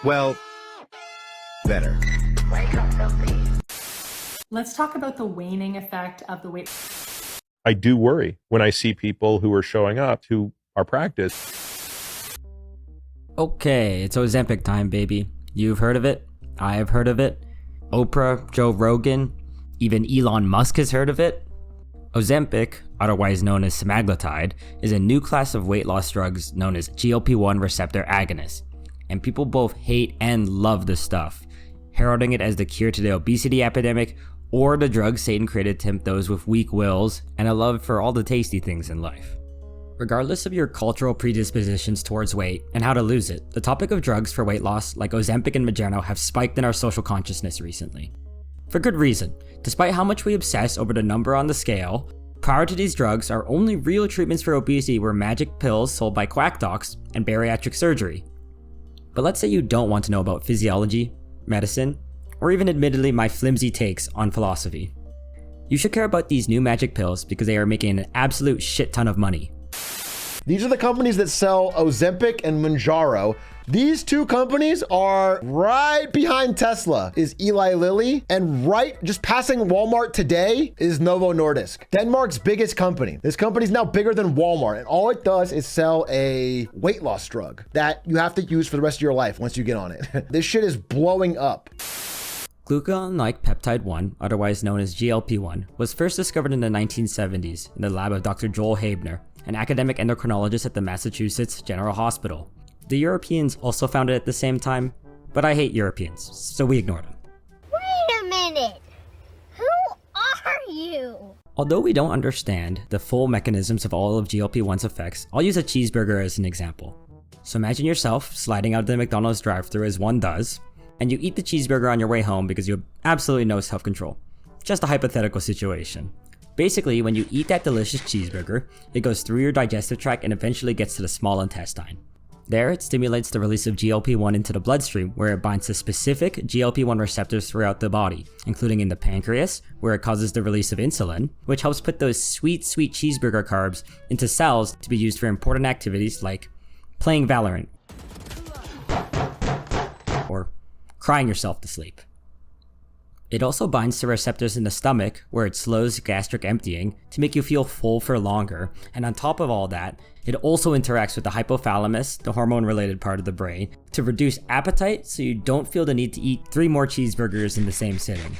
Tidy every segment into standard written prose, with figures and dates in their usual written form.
Well, better. Let's talk about the waning effect of the weight. I do worry when I see people who are showing up to our practice. Okay, it's Ozempic time, baby. You've heard of it. I have heard of it. Oprah, Joe Rogan, even Elon Musk has heard of it. Ozempic, otherwise known as semaglutide, is a new class of weight loss drugs known as GLP-1 receptor agonists. And people both hate and love this stuff, heralding it as the cure to the obesity epidemic or the drug Satan created to tempt those with weak wills and a love for all the tasty things in life. Regardless of your cultural predispositions towards weight and how to lose it, the topic of drugs for weight loss like Ozempic and Mounjaro have spiked in our social consciousness recently. For good reason. Despite how much we obsess over the number on the scale, prior to these drugs, our only real treatments for obesity were magic pills sold by quack docs and bariatric surgery. But let's say you don't want to know about physiology, medicine, or even admittedly my flimsy takes on philosophy. You should care about these new magic pills because they are making an absolute shit ton of money. These are the companies that sell Ozempic and Mounjaro. These two companies are right behind Tesla is Eli Lilly, and right just passing Walmart today is Novo Nordisk, Denmark's biggest company. This company's now bigger than Walmart, and all it does is sell a weight loss drug that you have to use for the rest of your life once you get on it. This shit is blowing up. Glucagon-like peptide 1, otherwise known as GLP-1, was first discovered in the 1970s in the lab of Dr. Joel Haebner, an academic endocrinologist at the Massachusetts General Hospital. The Europeans also found it at the same time, but I hate Europeans, so we ignored them. Wait a minute! Who are you? Although we don't understand the full mechanisms of all of GLP-1's effects, I'll use a cheeseburger as an example. So imagine yourself sliding out of the McDonald's drive-thru as one does, and you eat the cheeseburger on your way home because you have absolutely no self-control. Just a hypothetical situation. Basically, when you eat that delicious cheeseburger, it goes through your digestive tract and eventually gets to the small intestine. There, it stimulates the release of GLP-1 into the bloodstream, where it binds to specific GLP-1 receptors throughout the body, including in the pancreas, where it causes the release of insulin, which helps put those sweet, sweet cheeseburger carbs into cells to be used for important activities like playing Valorant or crying yourself to sleep. It also binds to receptors in the stomach, where it slows gastric emptying to make you feel full for longer, and on top of all that, it also interacts with the hypothalamus, the hormone-related part of the brain, to reduce appetite so you don't feel the need to eat 3 more cheeseburgers in the same sitting.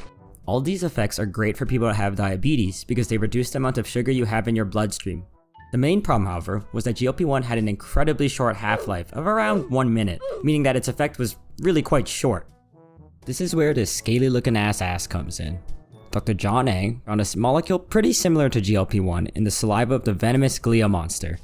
All these effects are great for people that have diabetes because they reduce the amount of sugar you have in your bloodstream. The main problem, however, was that GLP-1 had an incredibly short half-life of around 1 minute, meaning that its effect was really quite short. This is where this scaly looking ass comes in. Dr. John Eng found a molecule pretty similar to GLP-1 in the saliva of the venomous Glia monster.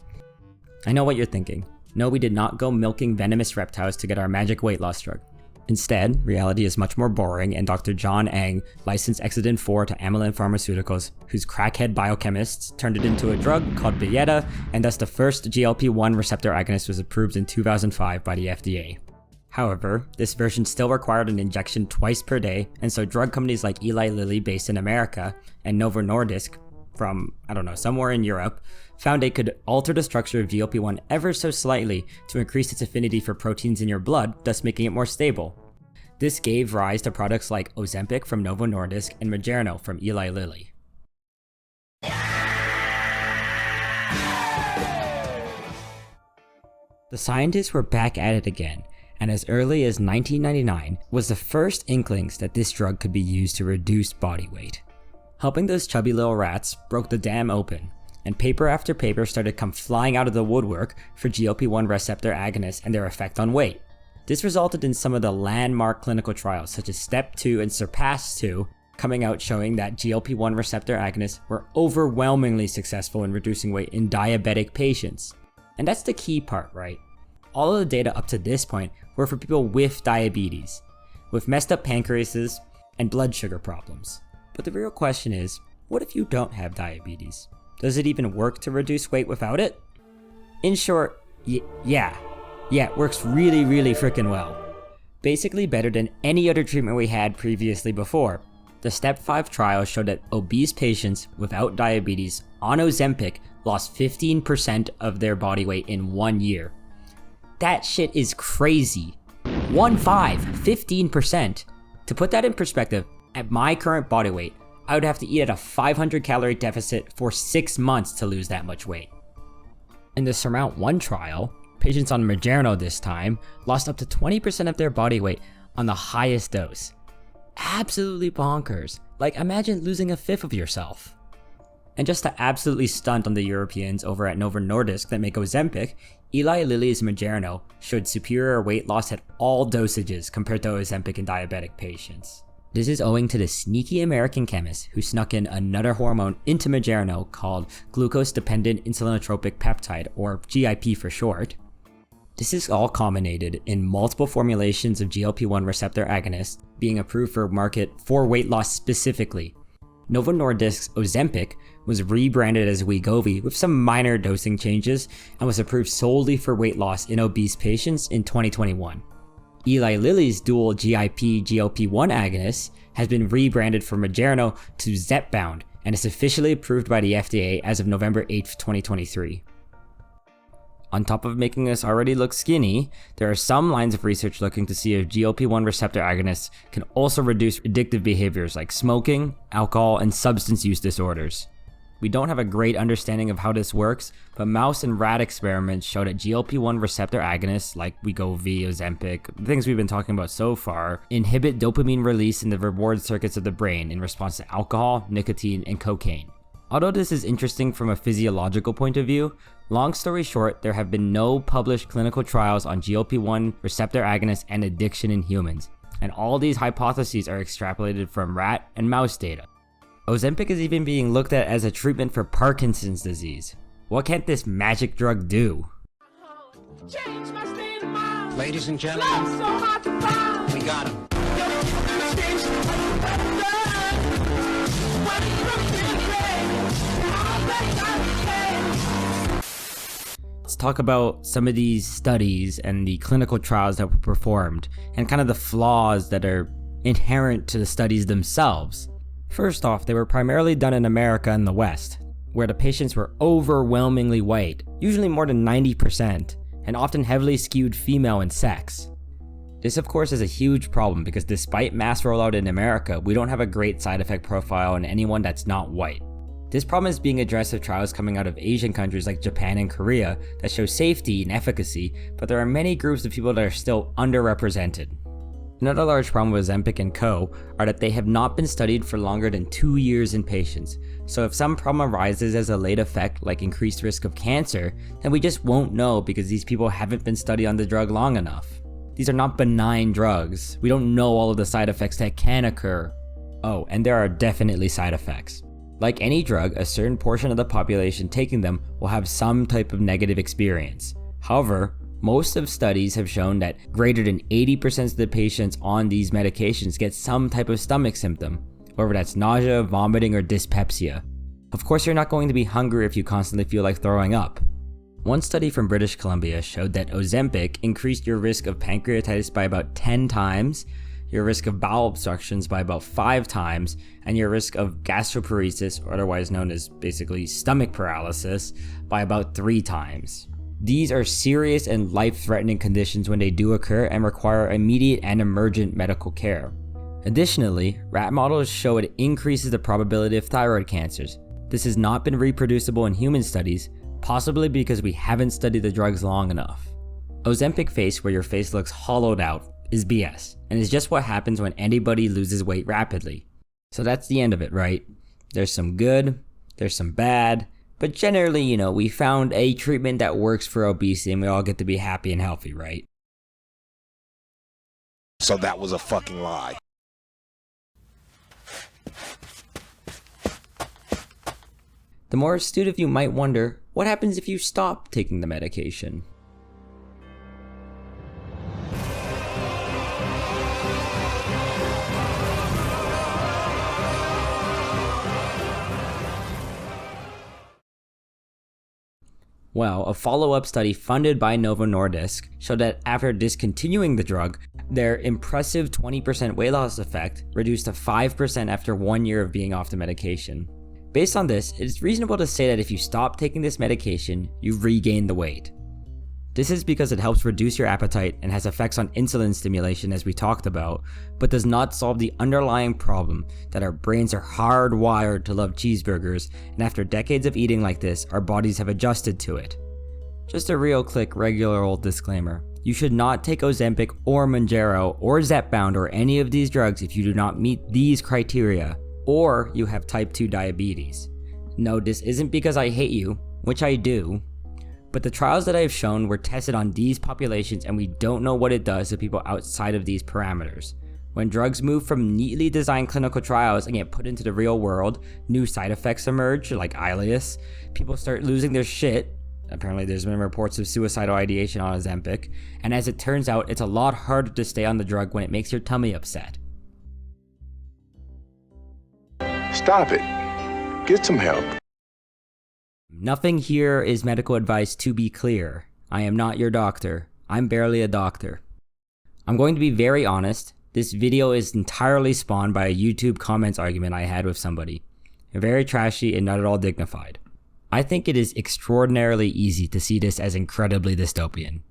I know what you're thinking. No, we did not go milking venomous reptiles to get our magic weight loss drug. Instead, reality is much more boring, and Dr. John Eng licensed Exidin 4 to Amylin Pharmaceuticals, whose crackhead biochemists turned it into a drug called Byetta, and thus the first GLP-1 receptor agonist was approved in 2005 by the FDA. However, this version still required an injection twice per day, and so drug companies like Eli Lilly based in America and Novo Nordisk from, somewhere in Europe, found they could alter the structure of GLP-1 ever so slightly to increase its affinity for proteins in your blood, thus making it more stable. This gave rise to products like Ozempic from Novo Nordisk and Mounjaro from Eli Lilly. The scientists were back at it again, and as early as 1999 was the first inklings that this drug could be used to reduce body weight. Helping those chubby little rats broke the dam open, and paper after paper started to come flying out of the woodwork for GLP-1 receptor agonists and their effect on weight. This resulted in some of the landmark clinical trials such as STEP 2 and SURPASS 2 coming out showing that GLP-1 receptor agonists were overwhelmingly successful in reducing weight in diabetic patients. And that's the key part, right? All of the data up to this point were for people with diabetes, with messed up pancreases and blood sugar problems. But the real question is, what if you don't have diabetes? Does it even work to reduce weight without it? In short, yeah, it works really, really freaking well. Basically better than any other treatment we had previously before. The STEP 5 trial showed that obese patients without diabetes on Ozempic lost 15% of their body weight in 1 year. That shit is crazy. 15%. To put that in perspective, at my current body weight, I would have to eat at a 500 calorie deficit for 6 months to lose that much weight. In the SURMOUNT-1 trial, patients on Mounjaro this time lost up to 20% of their body weight on the highest dose. Absolutely bonkers. Like, imagine losing a fifth of yourself. And just to absolutely stunt on the Europeans over at Novo Nordisk that make Ozempic, Eli Lilly's Mounjaro showed superior weight loss at all dosages compared to Ozempic in diabetic patients. This is owing to the sneaky American chemist who snuck in another hormone into Mounjaro called glucose-dependent insulinotropic peptide, or GIP for short. This is all culminated in multiple formulations of GLP-1 receptor agonists being approved for market for weight loss specifically. Novo Nordisk's Ozempic was rebranded as Wegovy with some minor dosing changes and was approved solely for weight loss in obese patients in 2021. Eli Lilly's dual GIP-GLP-1 agonist has been rebranded from Mounjaro to Zepbound and is officially approved by the FDA as of November 8, 2023. On top of making us already look skinny, there are some lines of research looking to see if GLP-1 receptor agonists can also reduce addictive behaviors like smoking, alcohol, and substance use disorders. We don't have a great understanding of how this works, but mouse and rat experiments show that GLP-1 receptor agonists like Wegovy, Ozempic, the things we've been talking about so far, inhibit dopamine release in the reward circuits of the brain in response to alcohol, nicotine, and cocaine. Although this is interesting from a physiological point of view, long story short, there have been no published clinical trials on GLP-1 receptor agonists and addiction in humans, and all these hypotheses are extrapolated from rat and mouse data. Ozempic is even being looked at as a treatment for Parkinson's disease. What can't this magic drug do? Ladies and gentlemen, we got him. Let's talk about some of these studies and the clinical trials that were performed, and kind of the flaws that are inherent to the studies themselves. First off, they were primarily done in America and the West, where the patients were overwhelmingly white, usually more than 90%, and often heavily skewed female in sex. This of course is a huge problem because despite mass rollout in America, we don't have a great side effect profile in anyone that's not white. This problem is being addressed with trials coming out of Asian countries like Japan and Korea that show safety and efficacy, but there are many groups of people that are still underrepresented. Another large problem with Ozempic and co. are that they have not been studied for longer than 2 years in patients, so if some problem arises as a late effect like increased risk of cancer, then we just won't know because these people haven't been studied on the drug long enough. These are not benign drugs. We don't know all of the side effects that can occur. Oh, and there are definitely side effects. Like any drug, a certain portion of the population taking them will have some type of negative experience. However, most of studies have shown that greater than 80% of the patients on these medications get some type of stomach symptom, whether that's nausea, vomiting, or dyspepsia. Of course, you're not going to be hungry if you constantly feel like throwing up. One study from British Columbia showed that Ozempic increased your risk of pancreatitis by about 10 times, your risk of bowel obstructions by about 5 times, and your risk of gastroparesis, or otherwise known as basically stomach paralysis, by about 3 times. These are serious and life-threatening conditions when they do occur and require immediate and emergent medical care. Additionally, rat models show it increases the probability of thyroid cancers. This has not been reproducible in human studies, possibly because we haven't studied the drugs long enough. Ozempic face, where your face looks hollowed out, is BS, and is just what happens when anybody loses weight rapidly. So that's the end of it, right? There's some good, there's some bad, but generally, we found a treatment that works for obesity and we all get to be happy and healthy, right? So that was a fucking lie. The more astute of you might wonder, what happens if you stop taking the medication? Well, a follow-up study funded by Novo Nordisk showed that after discontinuing the drug, their impressive 20% weight loss effect reduced to 5% after 1 year of being off the medication. Based on this, it is reasonable to say that if you stop taking this medication, you regain the weight. This is because it helps reduce your appetite and has effects on insulin stimulation as we talked about, but does not solve the underlying problem that our brains are hardwired to love cheeseburgers, and after decades of eating like this, our bodies have adjusted to it. Just a real quick regular old disclaimer. You should not take Ozempic or Mounjaro or Zepbound or any of these drugs if you do not meet these criteria, or you have type 2 diabetes. No, this isn't because I hate you, which I do, but the trials that I have shown were tested on these populations and we don't know what it does to people outside of these parameters. When drugs move from neatly designed clinical trials and get put into the real world, new side effects emerge, like ileus, people start losing their shit. Apparently there's been reports of suicidal ideation on Ozempic, and as it turns out, it's a lot harder to stay on the drug when it makes your tummy upset. Stop it. Get some help. Nothing here is medical advice, to be clear. I am not your doctor. I'm barely a doctor. I'm going to be very honest. This video is entirely spawned by a YouTube comments argument I had with somebody. Very trashy and not at all dignified. I think it is extraordinarily easy to see this as incredibly dystopian.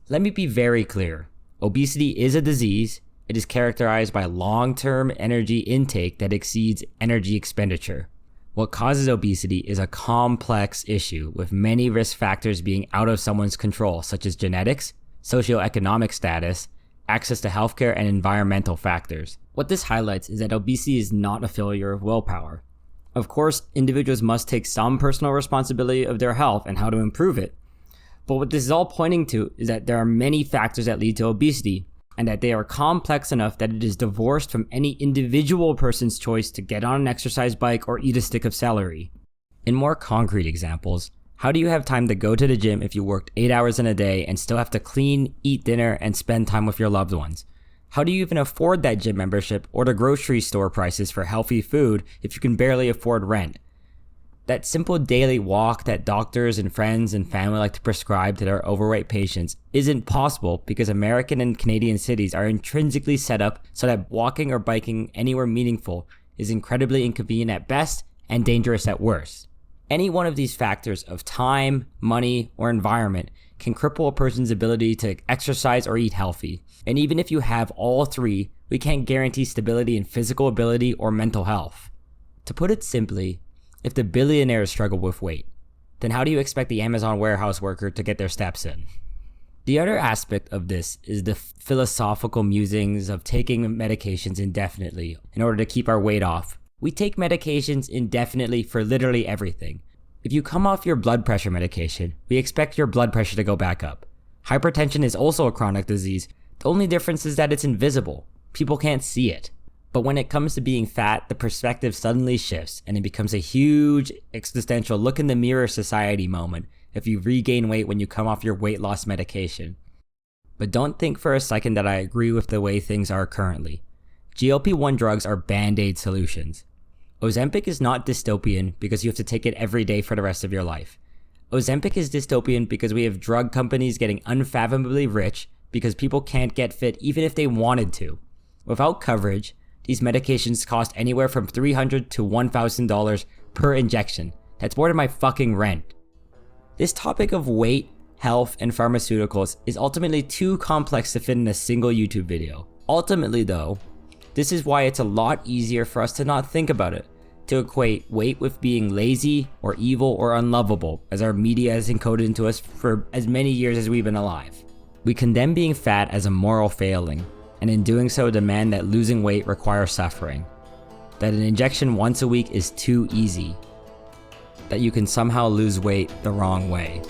Let me be very clear. Obesity is a disease. It is characterized by long-term energy intake that exceeds energy expenditure. What causes obesity is a complex issue with many risk factors being out of someone's control, such as genetics, socioeconomic status, access to healthcare, and environmental factors. What this highlights is that obesity is not a failure of willpower. Of course, individuals must take some personal responsibility of their health and how to improve it. But what this is all pointing to is that there are many factors that lead to obesity, and that they are complex enough that it is divorced from any individual person's choice to get on an exercise bike or eat a stick of celery. In more concrete examples, how do you have time to go to the gym if you worked 8 hours in a day and still have to clean, eat dinner, and spend time with your loved ones? How do you even afford that gym membership or the grocery store prices for healthy food if you can barely afford rent? That simple daily walk that doctors and friends and family like to prescribe to their overweight patients isn't possible because American and Canadian cities are intrinsically set up so that walking or biking anywhere meaningful is incredibly inconvenient at best and dangerous at worst. Any one of these factors of time, money, or environment can cripple a person's ability to exercise or eat healthy. And even if you have all three, we can't guarantee stability in physical ability or mental health. To put it simply, if the billionaires struggle with weight, then how do you expect the Amazon warehouse worker to get their steps in? The other aspect of this is the philosophical musings of taking medications indefinitely in order to keep our weight off. We take medications indefinitely for literally everything. If you come off your blood pressure medication, we expect your blood pressure to go back up. Hypertension is also a chronic disease. The only difference is that it's invisible. People can't see it. But when it comes to being fat, the perspective suddenly shifts and it becomes a huge existential look in the mirror society moment if you regain weight when you come off your weight loss medication. But don't think for a second that I agree with the way things are currently. GLP-1 drugs are band-aid solutions. Ozempic is not dystopian because you have to take it every day for the rest of your life. Ozempic is dystopian because we have drug companies getting unfathomably rich because people can't get fit even if they wanted to. Without coverage, these medications cost anywhere from $300 to $1,000 per injection. That's more than my fucking rent. This topic of weight, health, and pharmaceuticals is ultimately too complex to fit in a single YouTube video. Ultimately though, this is why it's a lot easier for us to not think about it, to equate weight with being lazy or evil or unlovable, as our media has encoded into us for as many years as we've been alive. We condemn being fat as a moral failing, and in doing so demand that losing weight requires suffering. That an injection once a week is too easy. That you can somehow lose weight the wrong way.